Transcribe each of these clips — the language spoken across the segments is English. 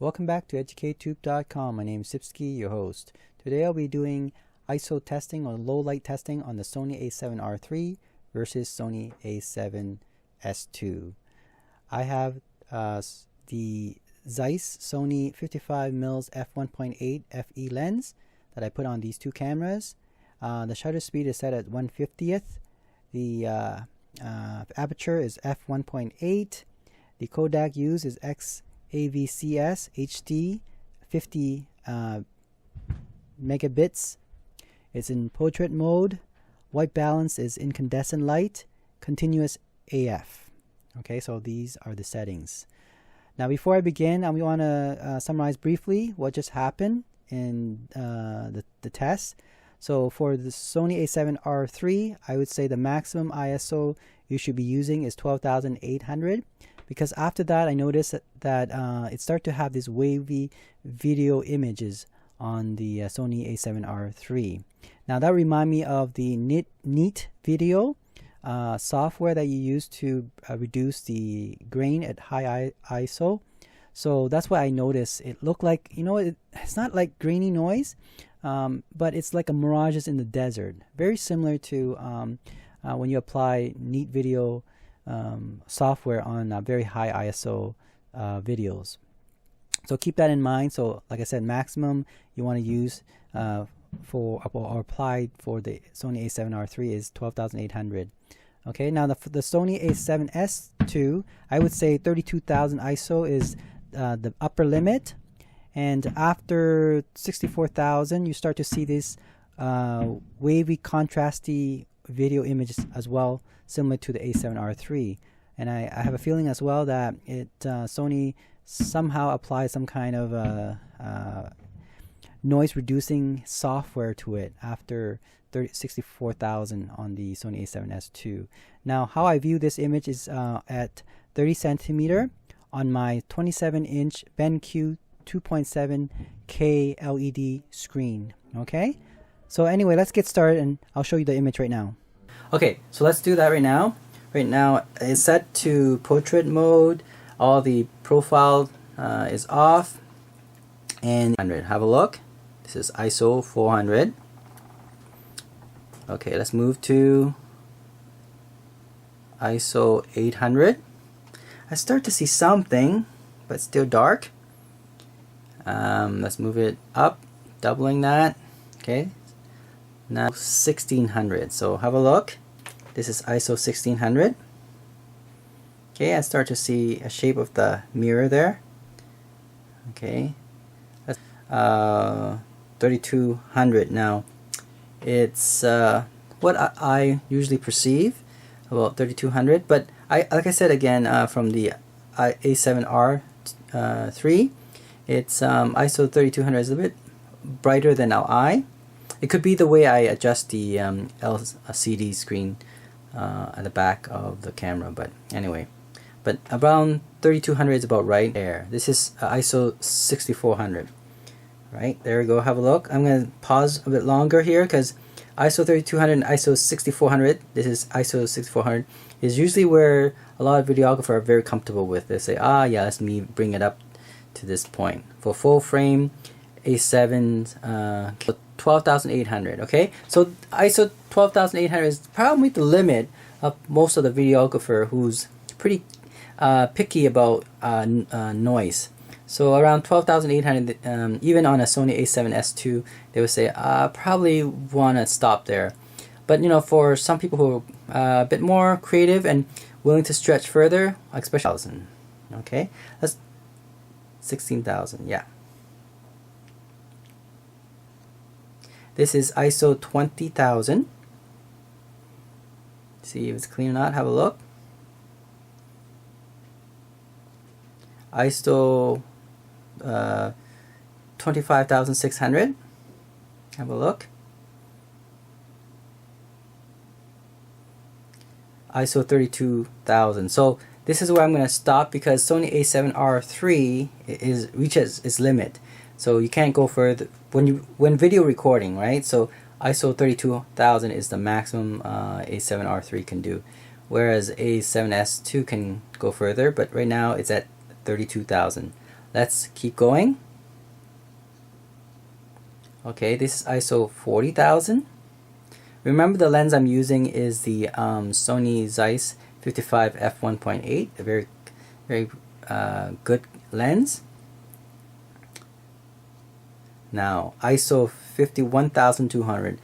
Welcome back to EducateTube.com. My name is Sipsky, your host. Today I'll be doing ISO testing or low light testing on the Sony a7R III versus Sony a7S II. I have the Zeiss Sony 55mm f1.8 FE lens that I put on these two cameras. The shutter speed is set at 1/50th. The aperture is f1.8. The Kodak used is XAVCS HD 50 megabits. It's in portrait mode. White balance is incandescent light. Continuous AF. Okay, so these are the settings. Now, before I begin, I want to summarize briefly what just happened in the test. So for the Sony a7R III, I would say the maximum ISO you should be using is 12,800, because after that I noticed that it started to have these wavy video images on the Sony a7R III. Now that reminds me of the Neat Video software that you use to reduce the grain at high ISO. So that's what I noticed. It looked like, it's not like grainy noise, but it's like a mirages in the desert. Very similar to when you apply Neat Video software on very high ISO videos. So keep that in mind. So like I said, maximum you want to use for or applied for the Sony a7R III is 12,800. Okay, now the Sony a7S II, I would say 32,000 ISO is the upper limit, and after 64,000 you start to see this wavy contrasty video images as well, similar to the a7R III. And I have a feeling as well that Sony somehow applied some kind of noise reducing software to it after 64,000 on the Sony a7S II. Now, how I view this image is at 30 centimeter on my 27-inch BenQ 2.7K LED screen. Okay, so anyway, let's get started and I'll show you the image right now. Okay, so let's do that right now. Right now it's set to portrait mode. All the profile is off, and 100. Have a look. This is ISO 400. Okay, let's move to ISO 800. I start to see something, but still dark. Let's move it up, doubling that. Okay, now 1600. So have a look. This is ISO 1600. Okay, I start to see a shape of the mirror there. Okay, 3200 now. It's what I usually perceive about 3200, but like I said again, from the a7R III, it's ISO 3200 is a bit brighter than our It could be the way I adjust the LCD screen at the back of the camera, but anyway. But around 3200 is about right there. This is ISO 6400. Right, there we go. Have a look. I'm going to pause a bit longer here because ISO 3200 and ISO 6400, this is ISO 6400, is usually where a lot of videographers are very comfortable with. They say, yeah, let me bring it up to this point. For full frame, A7, 12,800. Okay, so ISO 12,800 is probably the limit of most of the videographer who's pretty picky about noise. So around 12,800, even on a Sony a7S II, they would say, probably want to stop there. But for some people who are a bit more creative and willing to stretch further, especially 1,000. Okay, that's 16,000. Yeah. This is ISO 20,000. See if it's clean or not. Have a look. ISO 25,600. Have a look. ISO 32,000. So this is where I'm going to stop because Sony a7R III reaches its limit. So you can't go further when video recording, right? So ISO 32,000 is the maximum a7R III can do, whereas a7S II can go further. But right now it's at 32,000. Let's keep going. Okay, this is ISO 40,000. Remember, the lens I'm using is the Sony Zeiss 55 f1.8, a very good lens. Now ISO 51,200.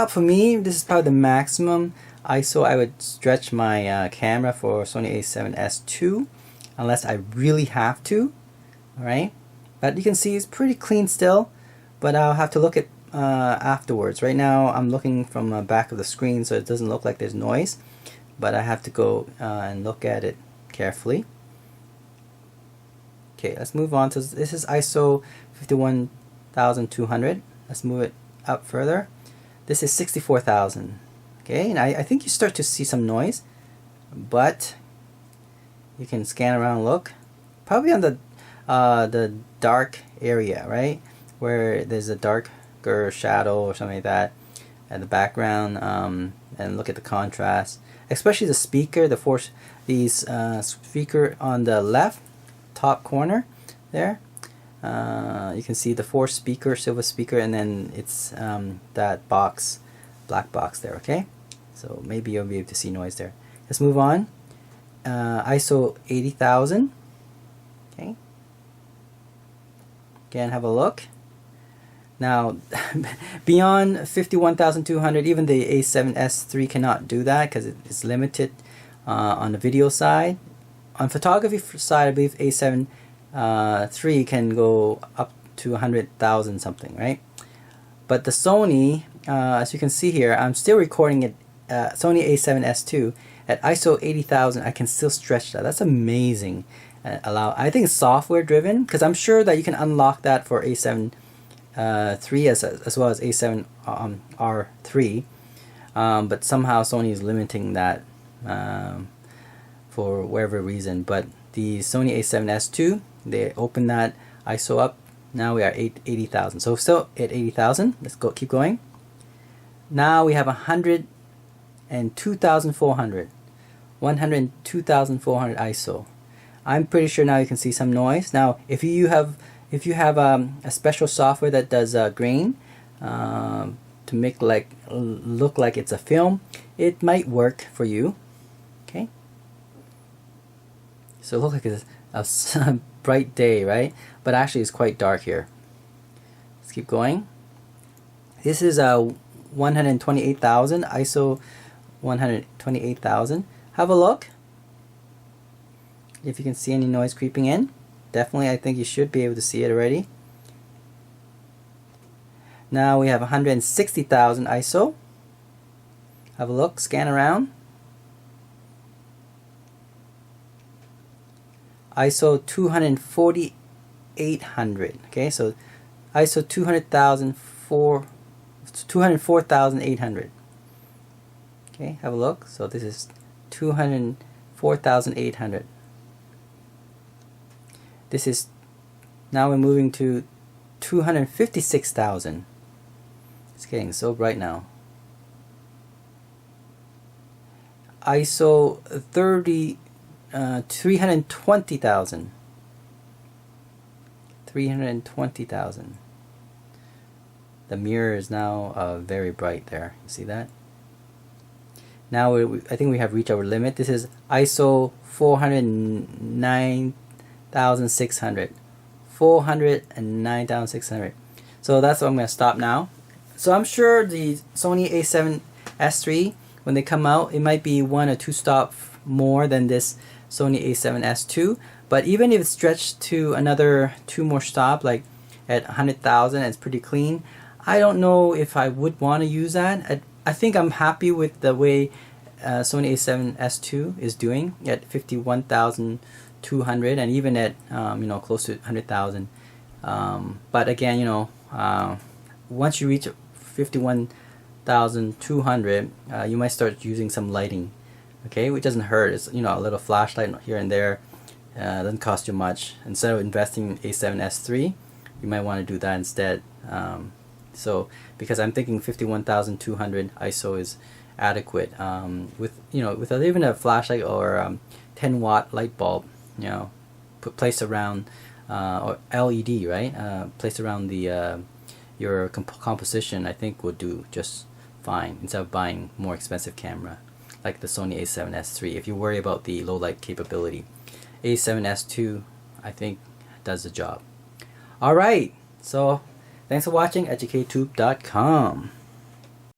For me, this is probably the maximum ISO I would stretch my camera for Sony a7S II, unless I really have to. All right, but you can see it's pretty clean still, but I'll have to look at afterwards. Right now I'm looking from the back of the screen, so it doesn't look like there's noise, but I have to go and look at it carefully. Okay, let's move on to this is ISO 51,200. Let's move it up further. This is 64,000. Okay, and I think you start to see some noise, but you can scan around and look. Probably on the dark area, right, where there's a darker shadow or something like that at the background, and look at the contrast, especially the speaker, speaker on the left top corner there. You can see the silver speaker, and then it's that black box there. Okay, so maybe you'll be able to see noise there. Let's move on. ISO 80,000. Okay, again, have a look. Now beyond 51,200, even the a7S III cannot do that because it's limited on the video side. On photography side, I believe a7 III can go up to 100,000 something, right? But the Sony, as you can see here, I'm still recording it, Sony a7S II at ISO 80,000. I can still stretch that. That's amazing. I think it's software driven, because I'm sure that you can unlock that for a7 III as well as a7 R3, but somehow Sony is limiting that for whatever reason. But the Sony a7S II, they opened that ISO up. Now we are 80,000. So still at 80,000. Let's keep going. Now we have 102,400. 102,400 ISO. I'm pretty sure now you can see some noise. Now if you have a special software that does grain to make look like it's a film, it might work for you. Okay, so it looks like it's a bright day, right? But actually it's quite dark here. Let's keep going. This is 128,000 ISO. 128,000. Have a look if you can see any noise creeping in. Definitely, I think you should be able to see it already. Now we have 160,000 ISO. Have a look, scan around. ISO 24800. Okay, so ISO 204,800. Okay, have a look. So this is 204,800. This is, now we're moving to 256,000. It's getting so bright now. ISO 320,000. 320,000. The mirror is now very bright there. You see that? Now I think we have reached our limit. This is ISO 409,600. 409,600. So that's what I'm going to stop now. So I'm sure the Sony a7S III, when they come out, it might be 1 or 2 stops more than this Sony a7S II. But even if it's stretched to another 2 more stops, like at 100,000, it's pretty clean. I don't know if I would want to use that. I think I'm happy with the way Sony a7S II is doing at 51,200 and even at close to 100,000. But again, once you reach 51,200, you might start using some lighting. Okay, which doesn't hurt. It's a little flashlight here and there. Doesn't cost you much. Instead of investing in a7S III, you might want to do that instead. So because I'm thinking 51,200 ISO is adequate, with even a flashlight or 10-watt light bulb, placed around or LED, right? Placed around the your composition, I think would do just fine instead of buying more expensive camera like the Sony a7S III. If you worry about the low light capability, a7S II I think does the job. All right, so thanks for watching educatube.com.